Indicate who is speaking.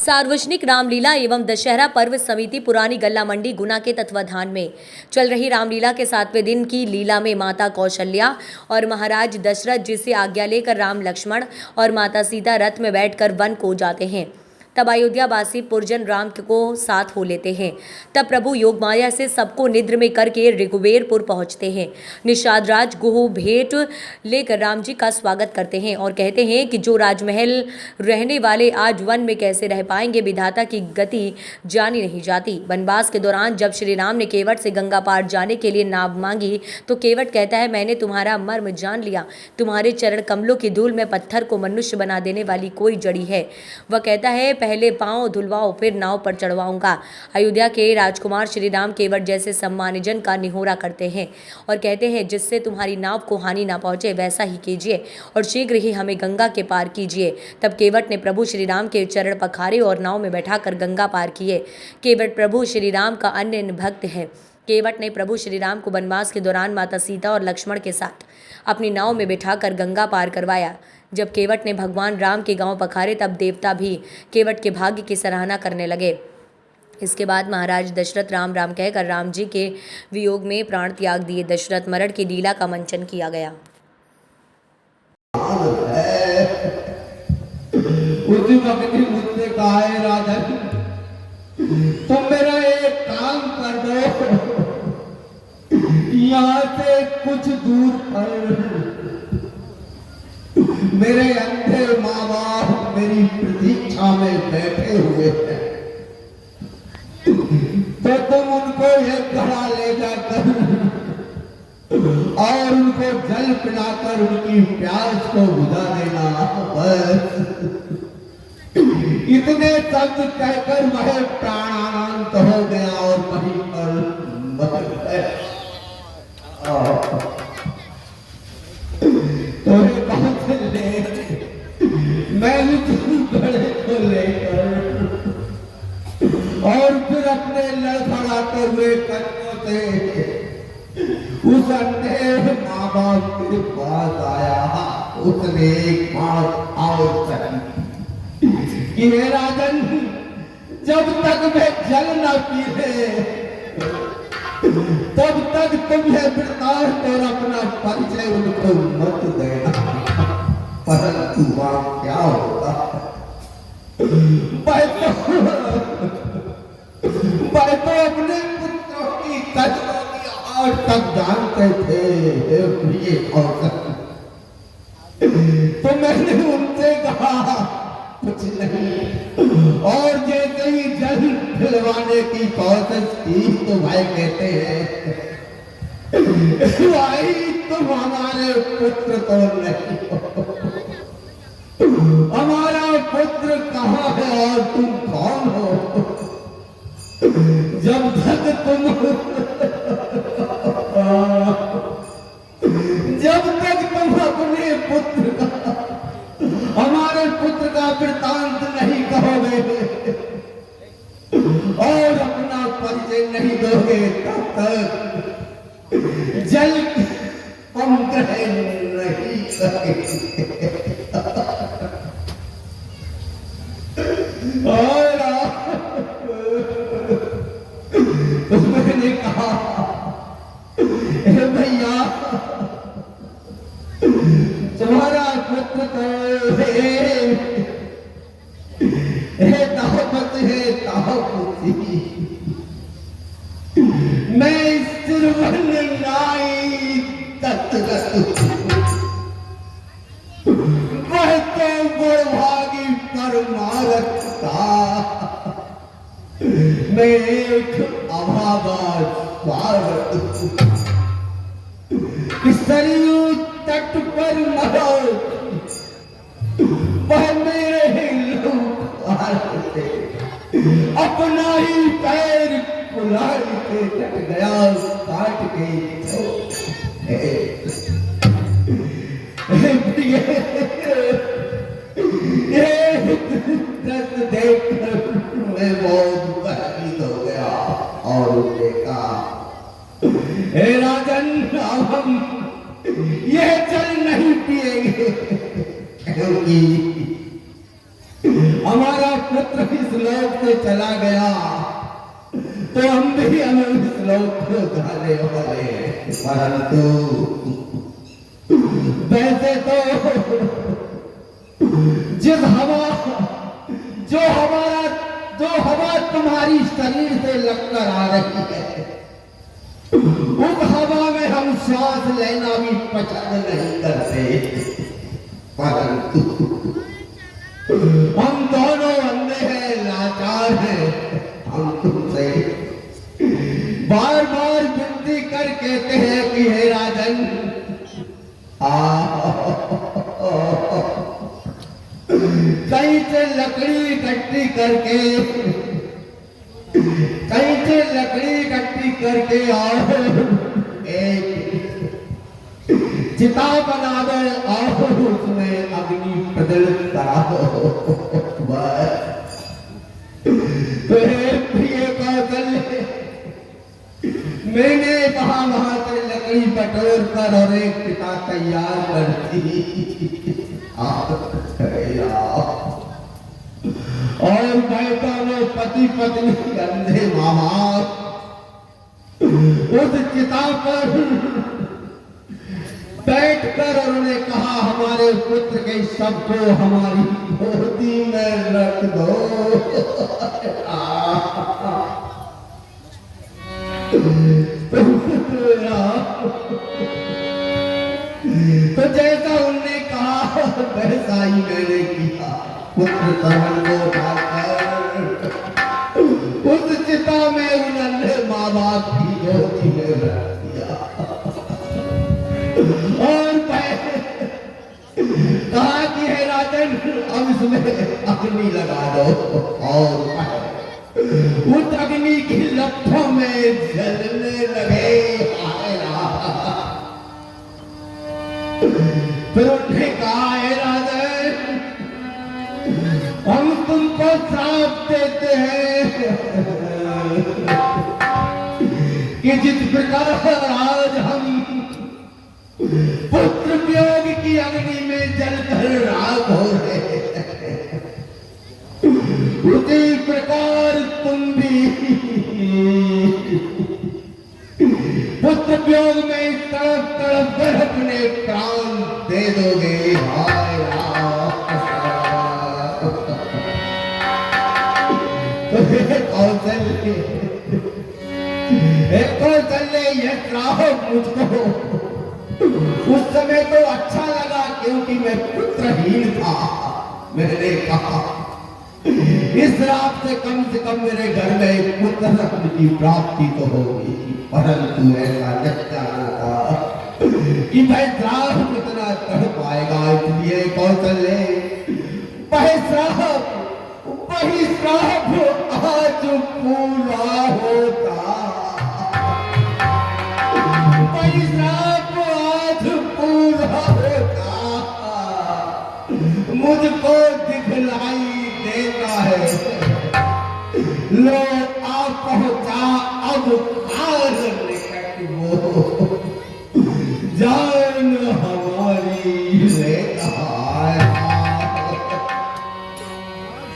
Speaker 1: सार्वजनिक रामलीला एवं दशहरा पर्व समिति पुरानी गल्ला मंडी गुना के तत्वाधान में चल रही रामलीला के 7वें दिन की लीला में माता कौशल्या और महाराज दशरथ जी से आज्ञा लेकर राम लक्ष्मण और माता सीता रथ में बैठकर वन को जाते हैं। तब अयोध्यावासी पुरजन राम को साथ हो लेते हैं। तब प्रभु योग माया से सबको निद्र में करके रघुबीरपुर पहुंचते हैं। निषाद राज गुह भेंट लेकर राम जी का स्वागत करते हैं और कहते हैं कि जो राजमहल रहने वाले आज वन में कैसे रह पाएंगे, विधाता की गति जानी नहीं जाती। वनवास के दौरान जब श्री राम ने केवट से गंगा पार जाने के लिए नाव मांगी तो केवट कहता है, मैंने तुम्हारा मर्म जान लिया। तुम्हारे चरण कमलों की धूल में पत्थर को मनुष्य बना देने वाली कोई जड़ी है। वह कहता है, पहले पांव धुलवाओ फिर नाव पर चढ़वाऊंगा। अयोध्या के राजकुमार श्री राम केवट जैसे सम्मानजन का निहोरा करते हैं और कहते हैं, जिससे तुम्हारी नाव को हानि ना पहुंचे वैसा ही कीजिए और शीघ्र ही हमें गंगा के पार कीजिए। तब केवट ने प्रभु श्री राम के चरण पखारे और नाव में बैठाकर गंगा पार किए। केवट प्रभु श्री राम का अन्य भक्त है। केवट ने प्रभु श्री राम को वनवास के दौरान माता सीता और लक्ष्मण के साथ अपनी नाव में बिठाकर गंगा पार करवाया। जब केवट ने भगवान राम के गांव पखारे तब देवता भी केवट के भाग्य की सराहना करने लगे। इसके बाद महाराज दशरथ राम राम कहकर राम जी के वियोग में प्राण त्याग दिए। दशरथ मरण की लीला का मंचन किया गया।
Speaker 2: उसी वक्त मुझसे कहा है, राजन तुम मेरा एक काम कर दो, यहाँ से कुछ दूर पर मेरे अंधे माँ बाप मेरी प्रतीक्षा में बैठे हुए हैं, तो तुम उनको एक घड़ा ले जाकर और उनको जल पिलाकर उनकी प्यास को बुझा देना। बस इतने शब्द कहकर मैं प्राणांत हो गया और वहीं पर मर गया। मैंने घड़े को लेकर और फिर अपने लड़खड़ाते हुए कदमों से उस अंधे माँ बाप के पास आया। उसने एक बात और कही कि हे राजन, जब तक मैं जल न पीले तब तक तुम्हें वृतांत और अपना परिचय उनको मत देना। परंतु वहां क्या होता, मैं तो अपने पुत्रों की कष्टों की आज तक जानते थे। तो मैंने उनसे कहा कुछ नहीं, और जैसे ही जल दिलवाने की कोशिश की तो भाई कहते हैं, भाई तुम हमारे पुत्र तो नहीं हो, हमारा पुत्र कहाँ है और तुम कौन हो? जब तक तुम अपने पुत्र का, हमारे पुत्र का वृतांत नहीं कहोगे और अपना परिचय नहीं दोगे, तब तक जल हम ग्रहण नहीं करेंगे। और मैंने कहा, भैया तुम्हारा पुत्र तो दावत है दावती, मैं सिरवन नाई तत्गत वह तो गुणभागी परमारता, मैं एक अभागा स्वागत सरयू तट पर मरो, वह मेरे ही लोग अपना ही पैर कुल्हाड़ के कट गया, काट के देखकर मैं बहुत भयभीत हो गया और उसने कहा, हे राजन, हम यह जल नहीं पिएंगे क्योंकि हमारा पुत्र इस से चला गया तो हम भी हमें इस लोक को जाने वाले हैं। परंतु वैसे तो जिस हवा जो हवा तुम्हारी शरीर से लगकर आ रही है, उस हवा में हम श्वास लेना भी पसंद नहीं करते। परंतु हम दोनों अंधे हैं, लाचार हैं। हम तुमसे बार बार विनती कर कहते हैं कि हे राजन, कहीं से लकड़ी इकट्ठी करके आओ, एक चिता बना दो और उसमें अग्नि प्रज्वलित करा दो। प्रिय कौशल्य, मैंने वहां से लकड़ी बटोर कर और एक चिता तैयार कर दी और बैठा पति पत्नी अंधे मामा उस चिता पर बैठकर उन्होंने कहा, हमारे पुत्र के शव को हमारी गोदी में रख दो। तो जैसा उनने कहा वैसा ही मैंने किया। पुत्र तरुण को उठाकर उस चिता में उन्होंने माँ बाप की गोदी में रख दिया और कहा कि हे राजन, अब इसमें अग्नि लगा दो। और उस अग्नि की लपटों में जलने लगे। फिर उन्होंने कहा, हे राजन, हम तुमको श्राप देते हैं कि जिस प्रकार आज हम पुत्र वियोग की अग्नि में जलकर राख हो रहे हैं, उसी प्रकार तुम भी पुत्र वियोग में तड़प तड़प कर अपने प्राण दे दोगे। हाय कौशल्य, यह श्राप मुझको उस समय तो अच्छा लगा क्योंकि मैं पुत्रहीन था। मैंने कहा इस श्राप से कम मेरे घर में एक पुत्र रत्न की प्राप्ति तो होगी। परंतु ऐसा नहीं था कि मैं श्राप कितना कर पाएगा। इसलिए कौशल्य, वही श्राप आज पूरा होता, वही श्राप आज पूरा होता मुझको दिखलाई देता है। लो आप पहुंचा अब निकट वो